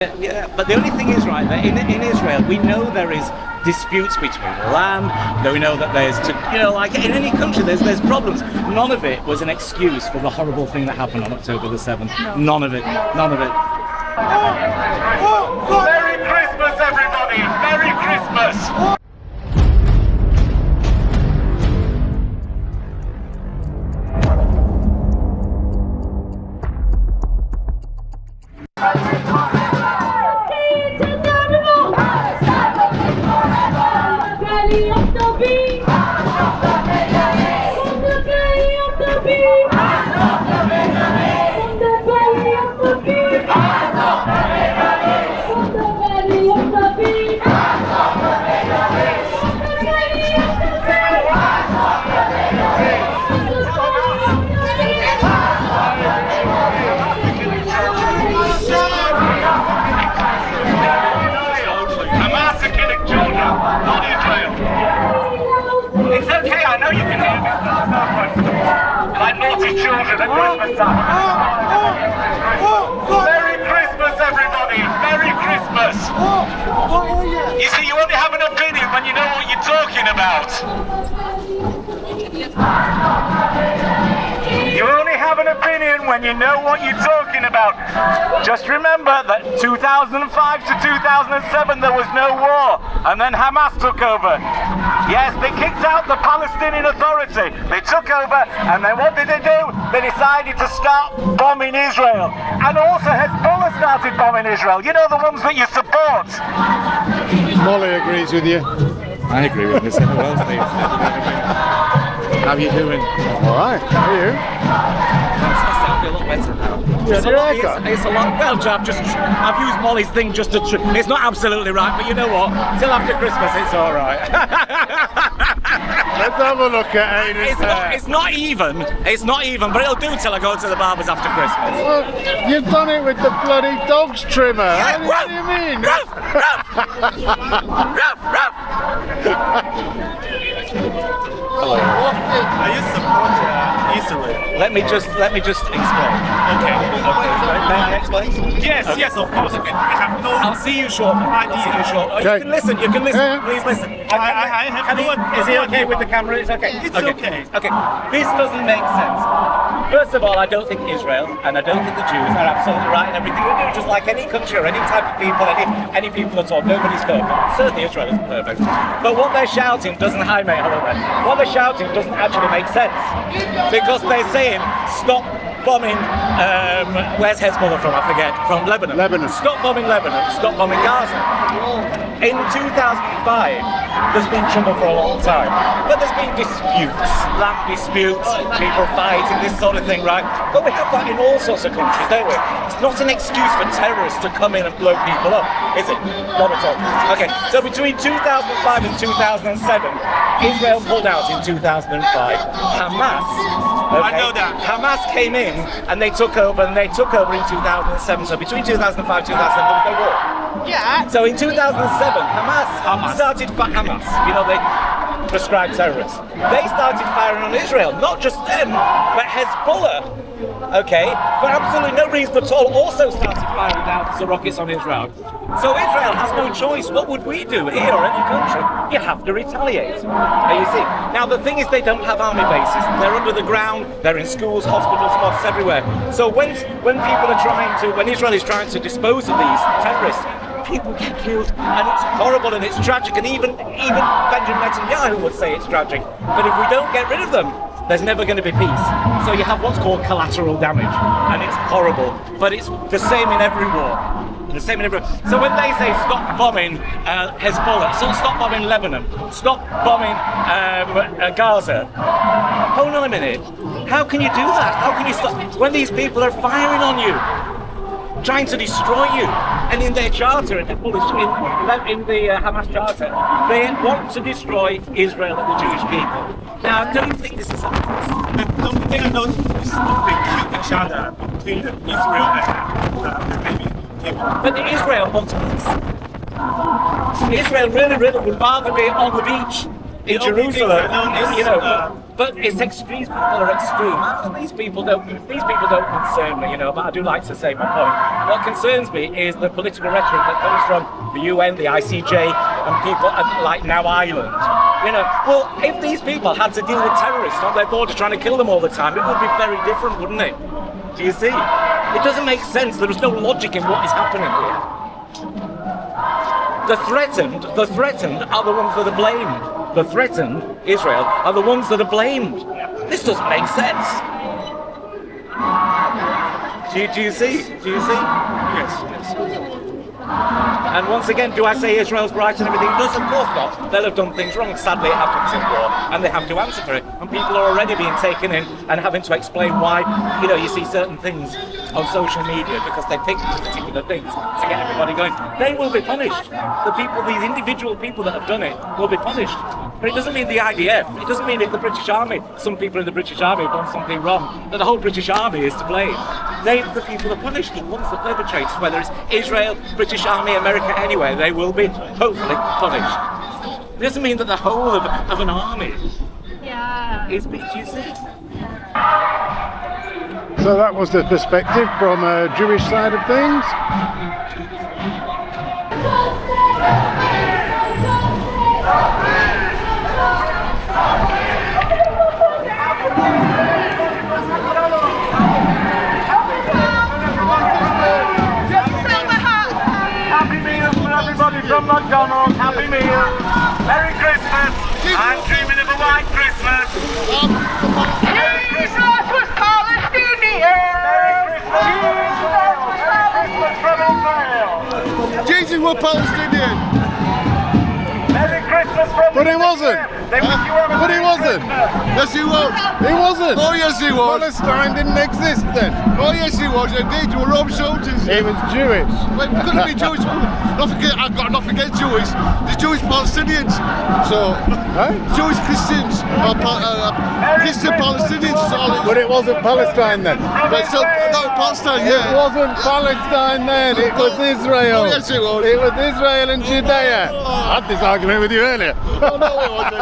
Yeah, but the only thing is, right, that in Israel, we know there is disputes between land, that we know that there's, like in any country, there's problems. None of it was an excuse for the horrible thing that happened on October the 7th. No. None of it. Merry Christmas, everybody! Merry Christmas! It's okay, I know you can hear me. Like naughty children at Christmas time. Merry Christmas, everybody! Merry Christmas! You see, you only have an opinion when you know what you're talking about. You only have an opinion when you know what you're talking about. Just remember that 2005 to 2007 there was no war, and then Hamas took over. Yes, they kicked out the Palestinian Authority. They took over, and then what did they do? They decided to start bombing Israel. And also Hezbollah started bombing Israel. You know, the ones that you support. Molly agrees with you. I agree with this. How are you doing? All right. How are you? Fantastic. I feel a lot better now. It's a lot. Well, I've used Molly's thing just to. It's not absolutely right, but you know what? Till after Christmas, it's all right. Let's have a look at Hayden's hair. It's not even, but it'll do till I go to the barber's after Christmas. Well, you've done it with the bloody dog's trimmer. Yeah, What do you mean? Hello. Are you support Israel? Let me just explain. Okay. May I explain? Yes, Okay. yes, of course. Okay. I have no I'll see you shortly. Okay. You can listen. Yeah. Please listen. I have no Is he okay with the camera? It's okay. It's okay. Okay. This doesn't make sense. First of all, I don't think Israel and I don't think the Jews are absolutely right in everything they do. Just like any country or any type of people, any people at all, nobody's perfect. Certainly Israel isn't perfect. But what they're shouting doesn't. Hi mate, hello there. What they're shouting doesn't actually make sense because they're saying stop bombing. Where's Hezbollah from? I forget. From Lebanon. Stop bombing Lebanon. Stop bombing Gaza. In 2005, there's been trouble for a long time, but there's been disputes, land disputes, people fighting, this sort of thing, right? But we have that in all sorts of countries, don't we? It's not an excuse for terrorists to come in and blow people up, is it? Not at all. Okay, so between 2005 and 2007, Israel pulled out in 2005. Hamas, I know that. Hamas came in and they took over, in 2007. So between 2005 and 2007, there was no war. Yeah. So in 2007, Hamas started Hamas. You know, they prescribed terrorists. They started firing on Israel. Not just them, but Hezbollah. Okay, for absolutely no reason at all, also started firing down rockets on Israel. So Israel has no choice. What would we do here or any country? You have to retaliate. You see. Now the thing is, they don't have army bases. They're under the ground. They're in schools, hospitals, mosques, everywhere. So when Israel is trying to dispose of these terrorists, people get killed, and it's horrible and it's tragic. And even Benjamin Netanyahu would say it's tragic. But if we don't get rid of them, there's never going to be peace. So you have what's called collateral damage, and it's horrible. But it's the same in every war. The same in every. So when they say stop bombing Hezbollah, so stop bombing Lebanon, stop bombing Gaza. Hold on a minute. How can you do that? How can you stop when these people are firing on you, trying to destroy you? And in their charter, in the Hamas charter, they want to destroy Israel and the Jewish people. Now, don't you think this is Don't think I know they killed each other between Israel and maybe people. But Israel wants peace. Israel really would rather be on the beach in Jerusalem, But it's extreme. These people are extreme. These people don't concern me, you know. But I do like to say my point. What concerns me is the political rhetoric that comes from the UN, the ICJ, and people like now Ireland. You know, well, if these people had to deal with terrorists on their border trying to kill them all the time, it would be very different, wouldn't it? Do you see? It doesn't make sense. There is no logic in what is happening here. The threatened are the ones that are blamed. The threatened, Israel, are the ones that are blamed. This doesn't make sense. Do you see? Do you see? Yes. And once again, do I say Israel's right and everything? No, of course not. They'll have done things wrong. Sadly, it happens in war, and they have to answer for it. And people are already being taken in and having to explain why, you know, you see certain things on social media because they pick particular things to get everybody going. They will be punished. The people, these individual people that have done it, will be punished. But it doesn't mean the IDF. It doesn't mean if the British Army, some people in the British Army have done something wrong, that the whole British Army is to blame. The people are punished, the ones that perpetrate, whether it's Israel, British Army, America, anywhere, they will be hopefully punished. It doesn't mean that the whole of an army is being, do you see? So that was the perspective from a Jewish side of things. From McDonald's, Happy Meals, Merry Christmas, I'm dreaming of a white Christmas. Jesus was Palestinian! Merry Christmas from Israel. Jesus was Palestinian. Merry Christmas from But he wasn't. They wish you all a But he Merry wasn't. Christmas. Yes, he was. He wasn't. Oh, yes, he was. Palestine didn't exist then. Oh, yes, he was. Indeed, you were Rome soldiers. He was Jewish. Well, couldn't be Jewish. I've got nothing against Jewish. The Jewish Palestinians. So, Right? Jewish Christians or Christian Palestinians is all it But it wasn't Palestine then. But still, no, Palestine, It yeah. wasn't Palestine then. It was Israel. Oh, yes, it was. It was Israel and Judea. I had this argument with you earlier. Oh, no, it wasn't.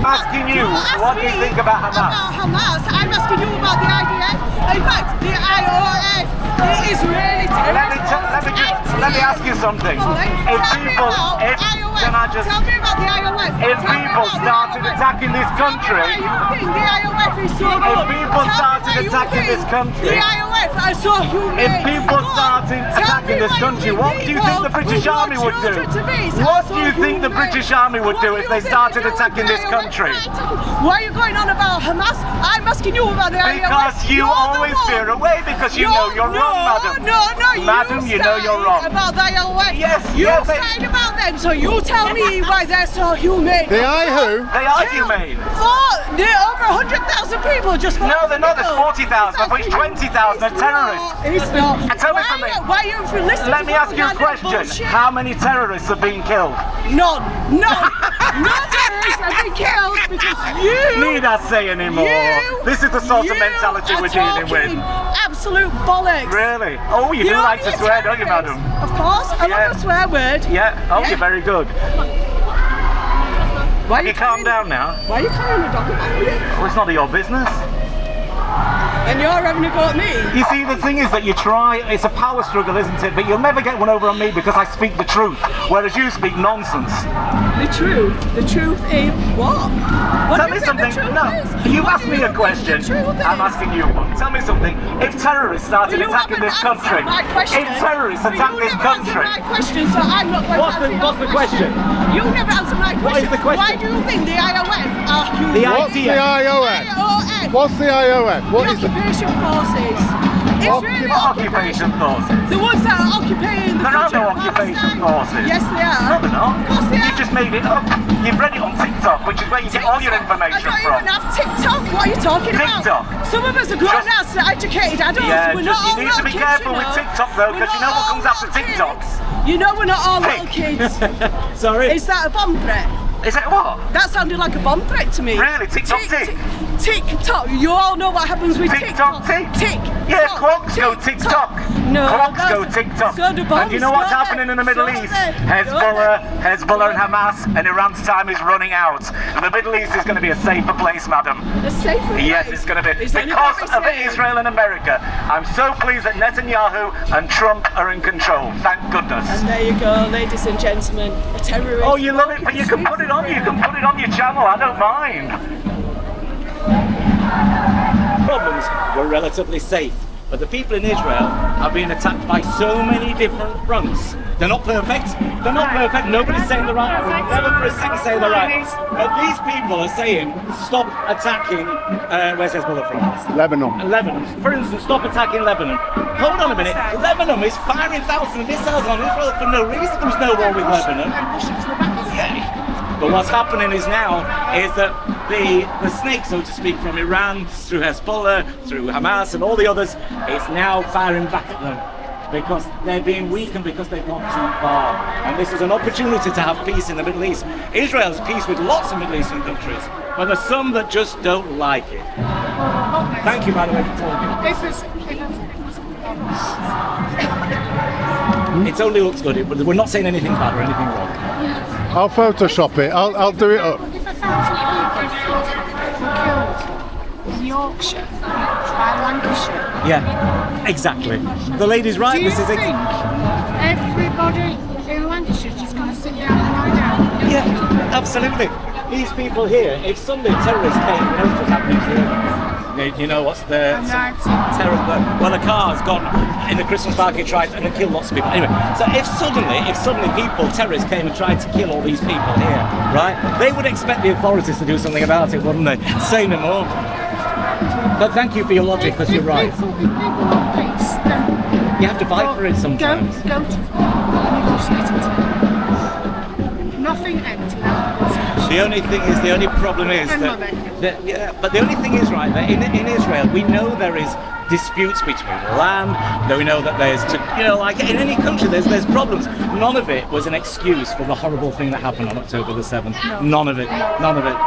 Asking you, what do you think about Hamas? About Hamas. I'm asking you about the IDF. In fact, the IOF. It is really terrorist. Let me ask you something. If people, can I just, tell me about the IOF. if people started attacking this country, Why you think the IOF is so good? if people Tell me started why you attacking think this country, the IOF are so humane. if people Go on, started tell attacking me this why country, you what do you think the people British who want Army would do? children to be so What do you think the humane? British Army would do What if do they you started think attacking the this IOF country? Why are you going on about Hamas? I'm asking you about the IOF. Because you You're the always one. veer away because you know you're wrong, madam. No, Madam, you know you're wrong. About the IOF. Yes, you yes, started about them, so you tell me why they're so humane. The I who? They are humane. They're over 100,000 people just for No, they're not. There's 40,000. I thought it's 20,000 are terrorists. It's not. And tell me something. Why are you listening Let to me ask you a propaganda question. bullshit? How many terrorists have been killed? None. No. No terrorists have been killed because you. Need I say anymore? This is the sort of you mentality are we're dealing with. talking Absolute bollocks. Really? Oh, you do You're like to only a swear, don't you, terrorist. madam? Of course. I Yeah. love a swear word. Yeah. Oh, Yeah. you're very good. Why You calm down now. Why are you carrying a dog about me? Well, it's none of your business. And you're having a go at me? You see, the thing is that you try, it's a power struggle, isn't it? But you'll never get one over on me because I speak the truth, whereas you speak nonsense. The truth? The truth is what? What Tell do me you think something. the truth No, is? you've What asked do me you a think question. the truth I'm is? asking you one. Tell me something. If terrorists started You attacking haven't this country, answered my question. if terrorists You attack this never answered country, my question, so I'm not going What's to the- answer what's your the question? You never answered my question. What is the question? Why do you think the IOF are human? The What's the idea. IOF? IOF. What's the IOF? What The is the occupation forces. Israeli occupation forces. The ones that are occupying the There are country no of occupation Palestine. forces. Yes, they are. No, they're not. Of course they You are. just made it up. You've read it on TikTok, which is where you get all your information I don't from. even have TikTok. What are you talking TikTok. about? Some of us are grown Just- ups, educated adults. Yeah, we're just not all you need to be little careful kids, with you know. TikTok though, We're because you not know what all comes after little TikTok. kids. You know we're not all little Pig. kids. Sorry. Is that a bomb threat? Is it what? That sounded like a bomb threat to me. Really? TikTok tick? TikTok. You all know what happens with TikTok TikTok. tick? Tick. Yeah, tock, clocks go tick, TikTok. No, clocks go that's- tick-tock. so do bombs, And you know what's don't happening they? in the Middle So East? they- Hezbollah and Hamas and Iran's time is running out. The Middle East is going to be a safer place, madam. A safer Yes, place. it's going to be. Is Because anybody of saying- Israel and America. I'm so pleased that Netanyahu and Trump are in control. Thank goodness. And there you go, ladies and gentlemen, a terrorist. Oh, you love it, but you can put it on. You can put it on your channel. I don't mind. Problems were relatively safe. But the people in Israel are being attacked by so many different fronts. They're not perfect. They're not perfect. Nobody's saying the right. I would never for a second say the right. But these people are saying, stop attacking. Where's Hezbollah from? Lebanon. Lebanon. For instance, stop attacking Lebanon. Hold on a minute. Lebanon is firing thousands of missiles on Israel for no reason. There's no war with Lebanon. Yeah. But what's happening is now is that the snake, so to speak, from Iran through Hezbollah, through Hamas and all the others, is now firing back at them because they're being weakened because they've gone too far. And this is an opportunity to have peace in the Middle East. Israel has peace with lots of Middle Eastern countries, but there's some that just don't like it. Thank you, by the way, for talking. It only looks good, but we're not saying anything bad or anything wrong. I'll Photoshop it. I'll do it up. If 1,000 people were killed in Yorkshire by Lancashire, Yeah, exactly. The lady's right. do you This is think everybody in Lancashire is just going to sit down and lie down? Yeah, absolutely. These people here, if Sunday terrorists came, you know what's happening here? You know what's the terror? Well, a car's gone in the Christmas market, tried and killed lots of people. Anyway, so if suddenly people, terrorists came and tried to kill all these people here, right? They would expect the authorities to do something about it, wouldn't they? Say no more. But thank you for your logic, because you're right. If people want peace, then You have to fight for it sometimes. Go to negotiating table. Nothing empty now. The only problem is but the only thing is, right, that in Israel we know there is disputes between land. We know that there's, like in any country, there's problems. None of it was an excuse for the horrible thing that happened on October the 7th. None of it. None of it.